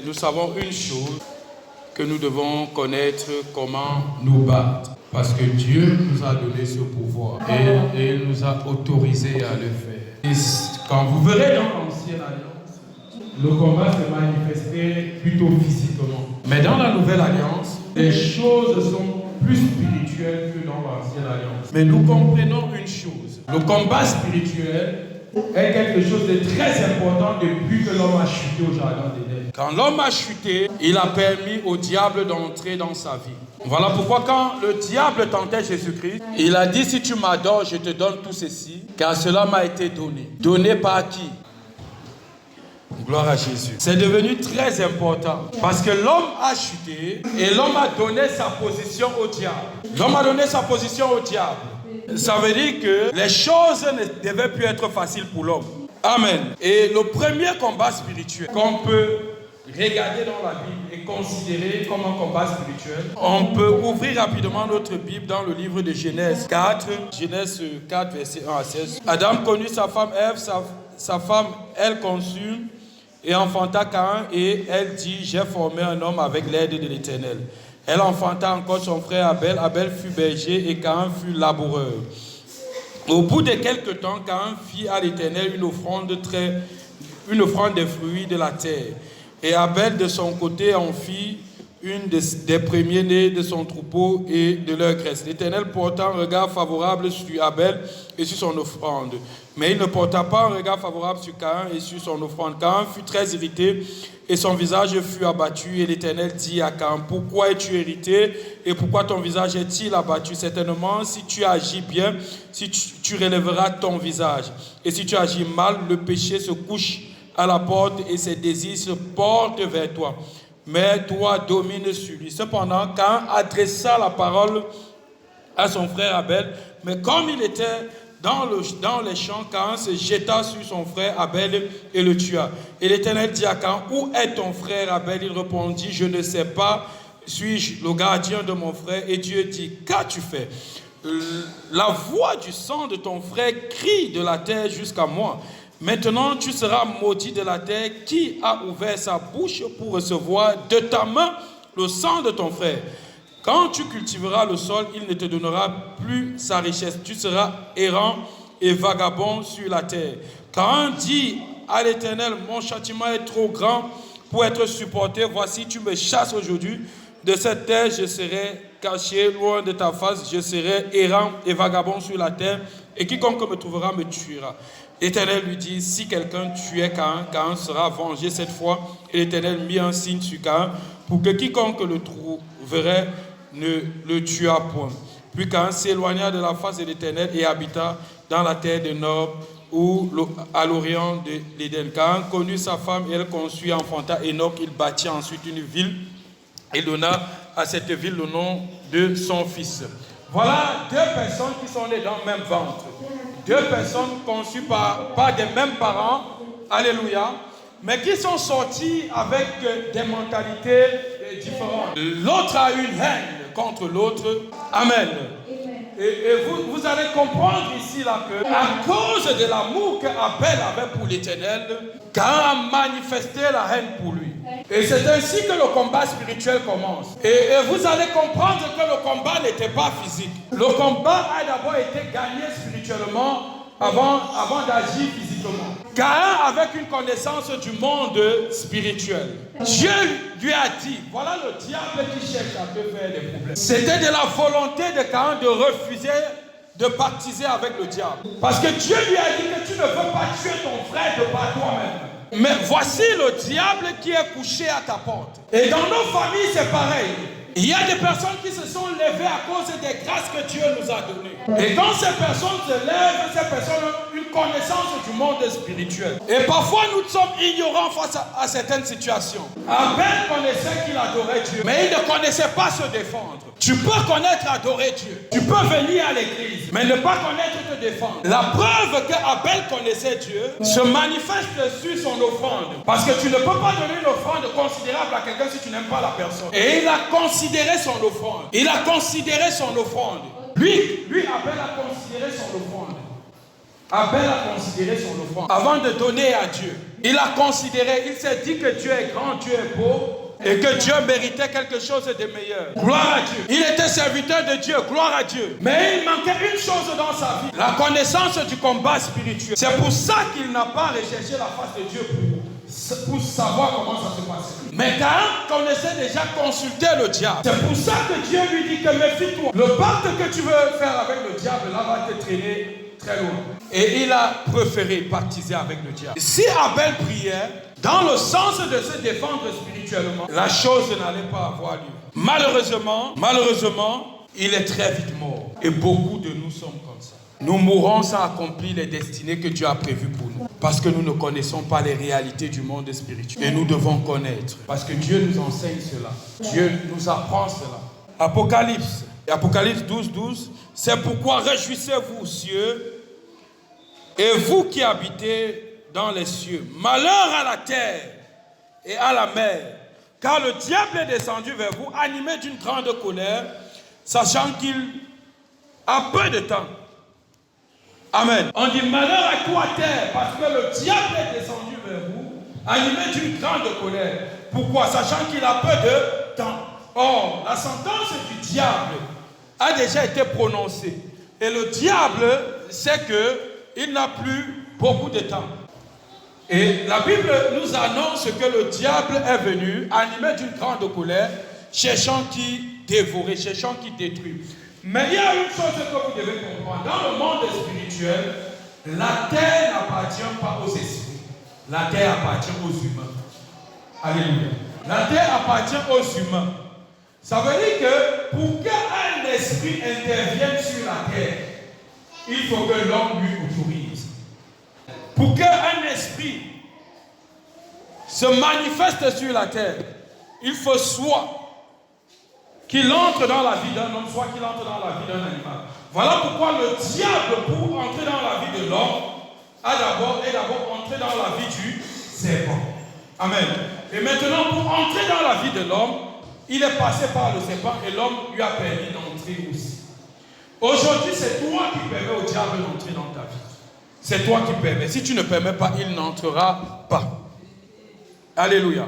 nous savons une chose, que nous devons connaître comment nous battre. Parce que Dieu nous a donné ce pouvoir et il nous a autorisé à le faire. Et quand vous verrez dans l'Ancienne Alliance, le combat se manifestait plutôt physiquement. Mais dans la Nouvelle Alliance, les choses sont plus spirituelles que dans l'Ancienne Alliance. Mais nous comprenons une chose. Le combat spirituel est quelque chose de très important depuis que l'homme a chuté au jardin d'Éden. Quand l'homme a chuté, il a permis au diable d'entrer dans sa vie. Voilà pourquoi quand le diable tentait Jésus-Christ, il a dit: si tu m'adores, je te donne tout ceci, car cela m'a été donné. Donné par qui? Gloire à Jésus. C'est devenu très important parce que l'homme a chuté et l'homme a donné sa position au diable. L'homme a donné sa position au diable. Ça veut dire que les choses ne devaient plus être faciles pour l'homme. Amen. Et le premier combat spirituel qu'on peut regarder dans la Bible et considérer comme un combat spirituel, on peut ouvrir rapidement notre Bible dans le livre de Genèse 4, Genèse 4, verset 1 à 16. Adam connut sa femme Ève, sa femme, elle conçut et enfanta Caïn, et elle dit: j'ai formé un homme avec l'aide de l'Éternel. Elle enfanta encore son frère Abel. Abel fut berger et Caïn fut laboureur. Au bout de quelque temps, Caïn fit à l'Éternel une offrande des fruits de la terre. Et Abel de son côté en fit une des premiers-nés de son troupeau et de leur graisse. L'Éternel porta un regard favorable sur Abel et sur son offrande. Mais il ne porta pas un regard favorable sur Caïn et sur son offrande. Caïn fut très irrité et son visage fut abattu. Et l'Éternel dit à Caïn: pourquoi es-tu irrité et pourquoi ton visage est-il abattu? Certainement, si tu agis bien, si tu relèveras ton visage. Et si tu agis mal, le péché se couche à la porte et ses désirs se portent vers toi. Mais toi, domine sur lui. Cependant, Caïn adressa la parole à son frère Abel, mais comme il était dans les champs, Caïn se jeta sur son frère Abel et le tua. Et l'Éternel dit à Caïn: où est ton frère Abel? Il répondit: je ne sais pas, suis-je le gardien de mon frère? Et Dieu dit: qu'as-tu fait? La voix du sang de ton frère crie de la terre jusqu'à moi. Maintenant, tu seras maudit de la terre. Qui a ouvert sa bouche pour recevoir de ta main le sang de ton frère? Quand tu cultiveras le sol, il ne te donnera plus sa richesse. Tu seras errant et vagabond sur la terre. Quand on dit à l'Éternel: mon châtiment est trop grand pour être supporté. Voici, tu me chasses aujourd'hui de cette terre. Je serai caché loin de ta face. Je serai errant et vagabond sur la terre. Et quiconque me trouvera me tuera. L'Éternel lui dit: si quelqu'un tuait Caïn, Caïn sera vengé cette fois. Et l'Éternel mit un signe sur Caïn pour que quiconque le trouverait ne le tuât point. Puis Caïn s'éloigna de la face de l'Éternel et habita dans la terre de Nord, ou à l'orient de l'Éden. Caïn connut sa femme et elle conçut et enfanta Enoch. Il bâtit ensuite une ville et donna à cette ville le nom de son fils. Voilà deux personnes qui sont nées dans le même ventre. Deux personnes conçues par des mêmes parents, alléluia, mais qui sont sorties avec des mentalités différentes. L'autre a une haine contre l'autre. Amen. Et vous allez comprendre ici là que, à cause de l'amour qu'Abel avait pour l'Éternel, Caïn a manifesté la haine pour lui. Et c'est ainsi que le combat spirituel commence. Et vous allez comprendre que le combat n'était pas physique. Le combat a d'abord été gagné spirituellement avant d'agir physiquement. Caïn avec une connaissance du monde spirituel. Dieu lui a dit: voilà le diable qui cherche à te faire des problèmes. C'était de la volonté de Caïn de refuser de pactiser avec le diable. Parce que Dieu lui a dit que tu ne veux pas tuer ton frère de par toi-même. Mais voici le diable qui est couché à ta porte. Et dans nos familles, c'est pareil. Il y a des personnes qui se sont levées à cause des grâces que Dieu nous a données. Et quand ces personnes se lèvent, ces personnes ont une connaissance du monde spirituel. Et parfois, nous sommes ignorants face à certaines situations. Abel connaissait qu'il adorait Dieu, mais il ne connaissait pas se défendre. Tu peux connaître adorer Dieu. Tu peux venir à l'église, mais ne pas connaître te défendre. La preuve que Abel connaissait Dieu se manifeste sur son offrande. Parce que tu ne peux pas donner une offrande considérable à quelqu'un si tu n'aimes pas la personne. Et il a considéré son offrande. Il a considéré son offrande. Lui, Abel a considéré son offrande. Abel a considéré son offrande avant de donner à Dieu. Il a considéré, il s'est dit que Dieu est grand, Dieu est beau et que Dieu méritait quelque chose de meilleur. Gloire à Dieu. Il était serviteur de Dieu, gloire à Dieu. Mais il manquait une chose dans sa vie, la connaissance du combat spirituel. C'est pour ça qu'il n'a pas recherché la face de Dieu pour savoir comment ça se passait. Mais Caïn connaissait déjà consulter le diable. C'est pour ça que Dieu lui dit que méfie-toi. Le pacte que tu veux faire avec le diable, là, va te traîner très loin. Et il a préféré pactiser avec le diable. Si Abel priait dans le sens de se défendre spirituellement, la chose n'allait pas avoir lieu. Malheureusement, il est très vite mort. Et beaucoup de nous sommes comme ça. Nous mourrons sans accomplir les destinées que Dieu a prévues pour nous. Parce que nous ne connaissons pas les réalités du monde spirituel. Et nous devons connaître. Parce que Dieu nous enseigne cela. Dieu nous apprend cela. Apocalypse 12. C'est pourquoi réjouissez-vous, cieux, et vous qui habitez dans les cieux. Malheur à la terre et à la mer. Car le diable est descendu vers vous, animé d'une grande colère, sachant qu'il a peu de temps. Amen. On dit malheur à toi terre, parce que le diable est descendu vers vous, animé d'une grande colère. Pourquoi? Sachant qu'il a peu de temps. Or, la sentence du diable a déjà été prononcée. Et le diable sait qu'il n'a plus beaucoup de temps. Et la Bible nous annonce que le diable est venu, animé d'une grande colère, cherchant qui dévorer, cherchant qui détruire. Mais il y a une chose que vous devez comprendre. Dans le monde spirituel, la terre n'appartient pas aux esprits. La terre appartient aux humains. Alléluia. La terre appartient aux humains. Ça veut dire que pour qu'un esprit intervienne sur la terre, il faut que l'homme lui autorise. Pour qu'un esprit se manifeste sur la terre, il faut soit qu'il entre dans la vie d'un homme, soit qu'il entre dans la vie d'un animal. Voilà pourquoi le diable, pour entrer dans la vie de l'homme, est d'abord entré dans la vie du serpent. Amen. Et maintenant, pour entrer dans la vie de l'homme, il est passé par le serpent et l'homme lui a permis d'entrer aussi. Aujourd'hui, c'est toi qui permets au diable d'entrer dans ta vie. C'est toi qui permets. Si tu ne permets pas, il n'entrera pas. Alléluia.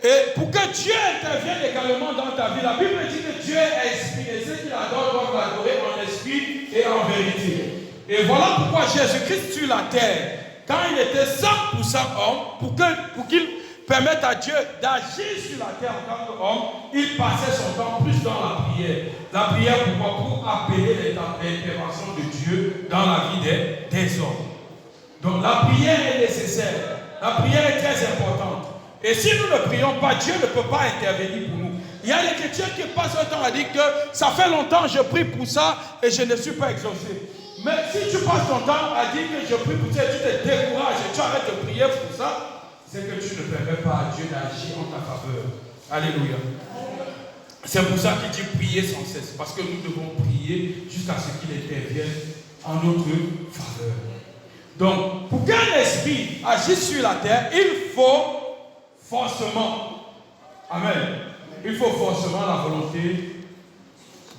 Et pour que Dieu intervienne également dans ta vie, la Bible dit que Dieu est esprit et ceux qui l'adorent doivent l'adorer en esprit et en vérité. Et voilà pourquoi Jésus-Christ sur la terre, quand il était 100% homme, pour qu'il permette à Dieu d'agir sur la terre en tant qu'homme, il passait son temps plus dans la prière. La prière pourquoi? Pour appeler l'intervention de Dieu dans la vie des hommes. Donc la prière est nécessaire. La prière est très importante. Et si nous ne prions pas, Dieu ne peut pas intervenir pour nous. Il y a des chrétiens qui passent le temps à dire que ça fait longtemps que je prie pour ça et je ne suis pas exaucé. Mais si tu passes ton temps à dire que je prie pour ça et tu te décourages et tu arrêtes de prier pour ça, c'est que tu ne permets pas à Dieu d'agir en ta faveur. Alléluia. C'est pour ça qu'il dit prier sans cesse. Parce que nous devons prier jusqu'à ce qu'il intervienne en notre faveur. Donc, pour qu'un esprit agisse sur la terre, il faut forcément, amen, il faut forcément la volonté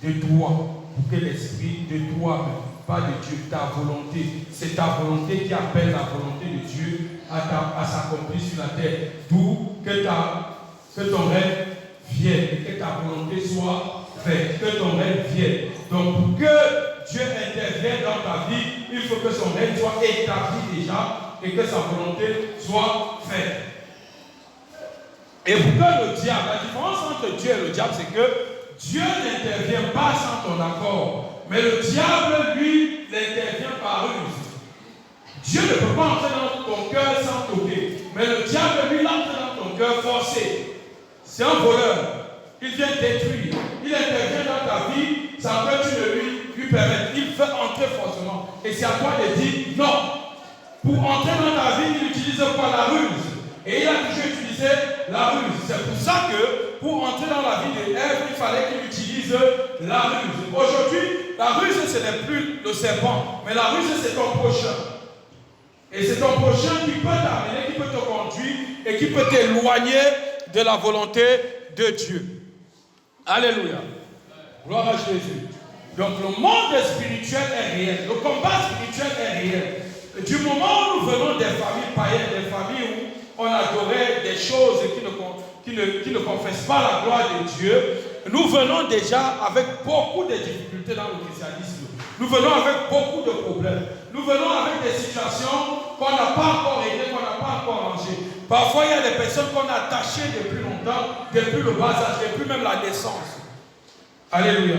de toi, pour que l'esprit de toi-même, pas de Dieu, ta volonté, c'est ta volonté qui appelle la volonté de Dieu à s'accomplir sur la terre. D'où que ton rêve vienne, que ta volonté soit faite, que ton rêve vienne. Donc pour que Dieu intervienne dans ta vie, il faut que son rêve soit établi déjà et que sa volonté soit faite. Et pour que le diable, la différence entre Dieu et le diable, c'est que Dieu n'intervient pas sans ton accord, mais le diable, lui, intervient par ruse. Dieu ne peut pas entrer dans ton cœur sans toquer, mais le diable, lui, entre dans ton cœur forcé. C'est un voleur. Il vient détruire. Il intervient dans ta vie sans que tu ne lui permettes. Il fait entrer forcément. Et c'est à toi de dire non. Pour entrer dans ta vie, il n'utilise pas la ruse. Et il a toujours utilisé la ruse. C'est pour ça que pour entrer dans la vie d'Ève, il fallait qu'il utilise la ruse. Aujourd'hui, la ruse, ce n'est plus le serpent, mais la ruse, c'est ton prochain. Et c'est ton prochain qui peut t'amener, qui peut te conduire et qui peut t'éloigner de la volonté de Dieu. Alléluia. Gloire à Jésus. Donc le monde spirituel est réel. Le combat spirituel est réel. du moment où nous venons des familles païennes, des familles où on adorait des choses qui ne confessent pas la gloire de Dieu, nous venons déjà avec beaucoup de difficultés dans le christianisme. Nous venons avec beaucoup de problèmes. Nous venons avec des situations qu'on n'a pas encore réglées, qu'on n'a pas encore rangées. Parfois, il y a des personnes qu'on a attachées depuis longtemps, depuis le bas âge, depuis même la naissance. Alléluia.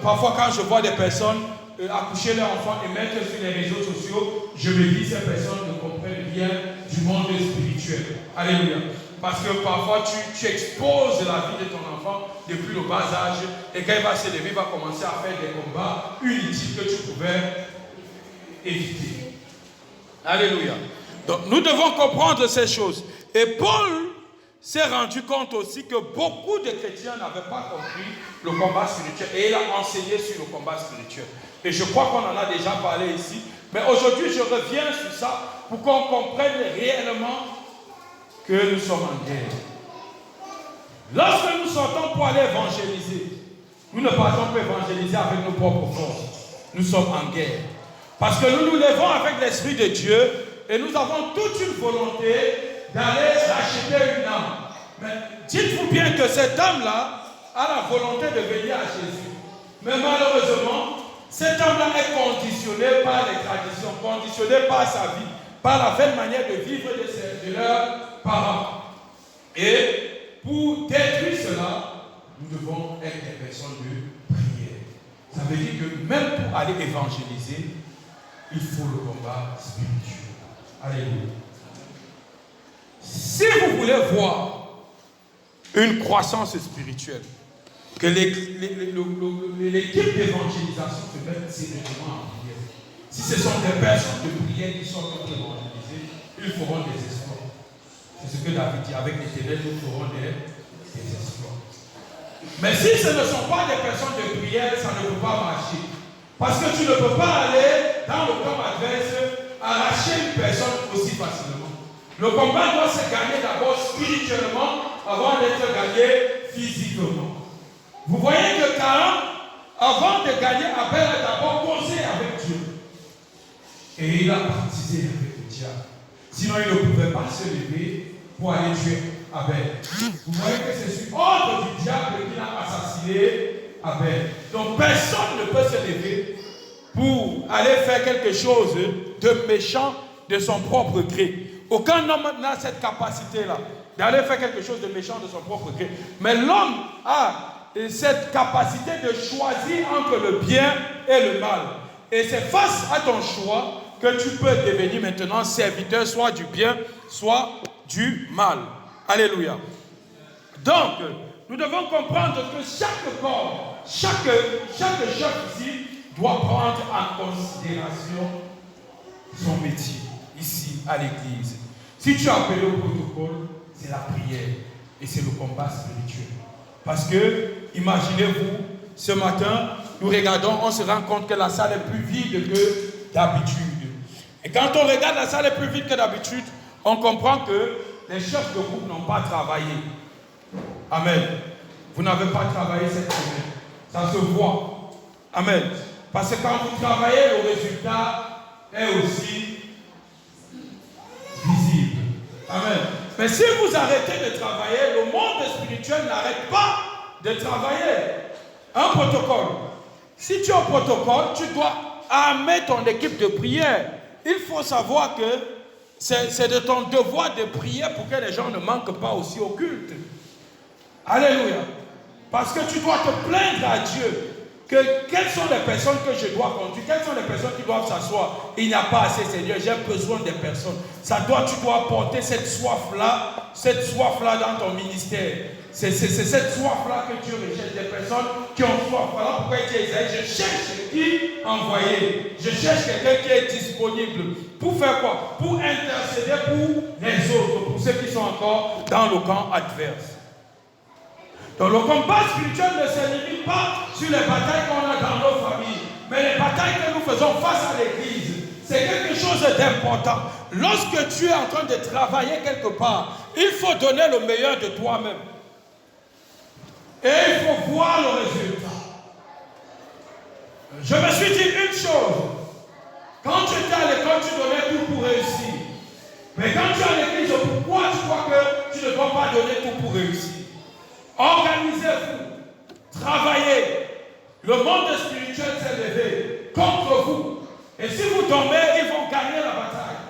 Parfois, quand je vois des personnes accoucher leurs enfants et mettre sur les réseaux sociaux, je me dis ces personnes ne comprennent rien du monde spirituel. Alléluia. Parce que parfois tu exposes la vie de ton enfant depuis le bas âge et quand il va se lever, il va commencer à faire des combats inutiles que tu pouvais éviter. Alléluia. Donc nous devons comprendre ces choses. Et Paul s'est rendu compte aussi que beaucoup de chrétiens n'avaient pas compris le combat spirituel et il a enseigné sur le combat spirituel. Et je crois qu'on en a déjà parlé ici. Mais aujourd'hui, je reviens sur ça pour qu'on comprenne réellement que nous sommes en guerre. Lorsque nous sortons pour aller évangéliser, nous ne partons pas évangéliser avec nos propres forces. Nous sommes en guerre. Parce que nous nous levons avec l'Esprit de Dieu et nous avons toute une volonté d'aller racheter une âme. Mais dites-vous bien que cette âme-là a la volonté de venir à Jésus. Mais malheureusement, cette âme-là est conditionnée par les traditions, conditionnée par sa vie, par la vaine manière de vivre de leurs parents. Et pour détruire cela, nous devons être des personnes de prière. Ça veut dire que même pour aller évangéliser, il faut le combat spirituel. Alléluia. Si vous voulez voir une croissance spirituelle, que l'équipe d'évangélisation se mette sérieusement en prière. Si ce sont des personnes de prière qui sont évangélisées, ils feront des exploits. C'est ce que David dit, avec l'Éternel, nous ferons des exploits. Mais si ce ne sont pas des personnes de prière, ça ne peut pas marcher. Parce que tu ne peux pas aller dans le camp adverse arracher une personne aussi facilement. Le combat doit se gagner d'abord spirituellement avant d'être gagné physiquement. Vous voyez que Caïn, avant de gagner Abel, a d'abord causé avec Dieu. Et il a partisé avec le diable. Sinon, il ne pouvait pas se lever pour aller tuer Abel. Vous voyez que c'est sur ordre du diable qu'il a assassiné Abel. Donc, personne ne peut se lever pour aller faire quelque chose de méchant de son propre gré. Aucun homme n'a cette capacité-là d'aller faire quelque chose de méchant de son propre gré. Mais l'homme a cette capacité de choisir entre le bien et le mal. Et c'est face à ton choix que tu peux devenir maintenant serviteur soit du bien, soit du mal. Alléluia. Donc, nous devons comprendre que chaque corps, chaque chef ici doit prendre en considération son métier ici à l'église. Si tu as appelé au protocole, c'est la prière et c'est le combat spirituel. Parce que, imaginez-vous, ce matin, nous regardons, on se rend compte que la salle est plus vide que d'habitude. Et quand on regarde la salle est plus vide que d'habitude, on comprend que les chefs de groupe n'ont pas travaillé. Amen. Vous n'avez pas travaillé cette semaine. Ça se voit. Amen. Parce que quand vous travaillez, le résultat est aussi visible. Amen. Mais si vous arrêtez de travailler, le monde spirituel n'arrête pas de travailler. Un protocole. Si tu es au protocole, tu dois armer ton équipe de prière. Il faut savoir que c'est de ton devoir de prier pour que les gens ne manquent pas aussi au culte. Alléluia. Parce que tu dois te plaindre à Dieu. Quelles sont les personnes que je dois conduire? Quelles sont les personnes qui doivent s'asseoir? Il n'y a pas assez, Seigneur. J'ai besoin des personnes. Tu dois porter cette soif-là dans ton ministère. C'est cette soif-là que Dieu recherche. Des personnes qui ont soif. Voilà pourquoi il dit Isaïe, je cherche qui envoyer. Je cherche quelqu'un qui est disponible. Pour faire quoi? Pour intercéder pour les autres, pour ceux qui sont encore dans le camp adverse. Donc le combat spirituel ne se limite pas sur les batailles qu'on a dans nos familles, mais les batailles que nous faisons face à l'église, c'est quelque chose d'important. Lorsque tu es en train de travailler quelque part, il faut donner le meilleur de toi-même. Et il faut voir le résultat. Je me suis dit une chose. Quand tu étais à l'école tu donnais tout pour réussir. Mais quand tu es en église, pourquoi tu crois que tu ne dois pas donner tout pour réussir? Organisez-vous, travaillez. Le monde spirituel s'est levé contre vous. Et si vous tombez, ils vont gagner la bataille.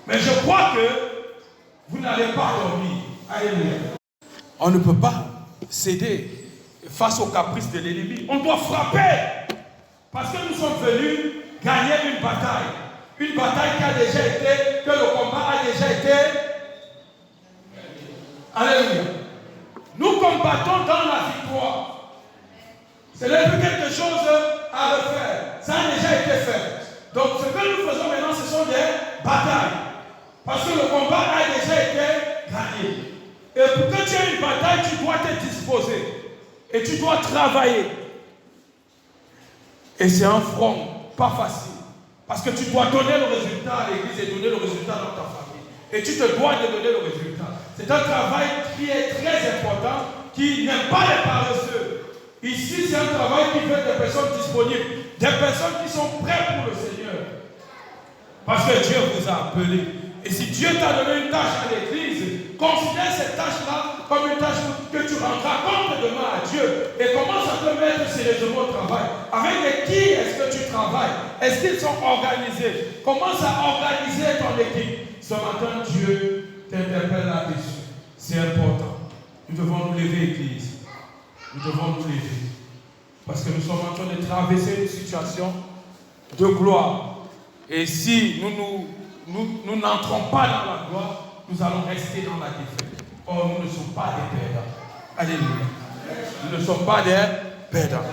Mais je crois que vous n'allez pas dormir. Alléluia. On ne peut pas céder face aux caprices de l'ennemi. On doit frapper. Parce que nous sommes venus gagner une bataille. Une bataille qui a déjà été, que le combat a déjà été. Alléluia. Nous combattons dans la victoire. Ce n'est plus quelque chose à refaire. Ça a déjà été fait. Donc ce que nous faisons maintenant, ce sont des batailles. Parce que le combat a déjà été gagné. Et pour que tu aies une bataille, tu dois te disposer. Et tu dois travailler. Et c'est un front pas facile. Parce que tu dois donner le résultat à l'église et donner le résultat dans ta famille. Et tu te dois de donner le résultat. C'est un travail qui est très important, qui n'aime pas les paresseux. Ici, c'est un travail qui veut des personnes disponibles, des personnes qui sont prêtes pour le Seigneur. Parce que Dieu vous a appelé. Et si Dieu t'a donné une tâche à l'église, considère cette tâche-là comme une tâche que tu rendras compte demain à Dieu. Et commence à te mettre sérieusement au travail. Avec qui est-ce que tu travailles? Est-ce qu'ils sont organisés? Commence à organiser ton équipe. Ce matin, Dieu t'interpelle là-dessus. C'est important. Nous devons nous lever, église. Nous devons nous lever. Parce que nous sommes en train de traverser une situation de gloire. Et si nous n'entrons pas dans la gloire, nous allons rester dans la défaite. Or, nous ne sommes pas des perdants. Alléluia. Nous ne sommes pas des perdants.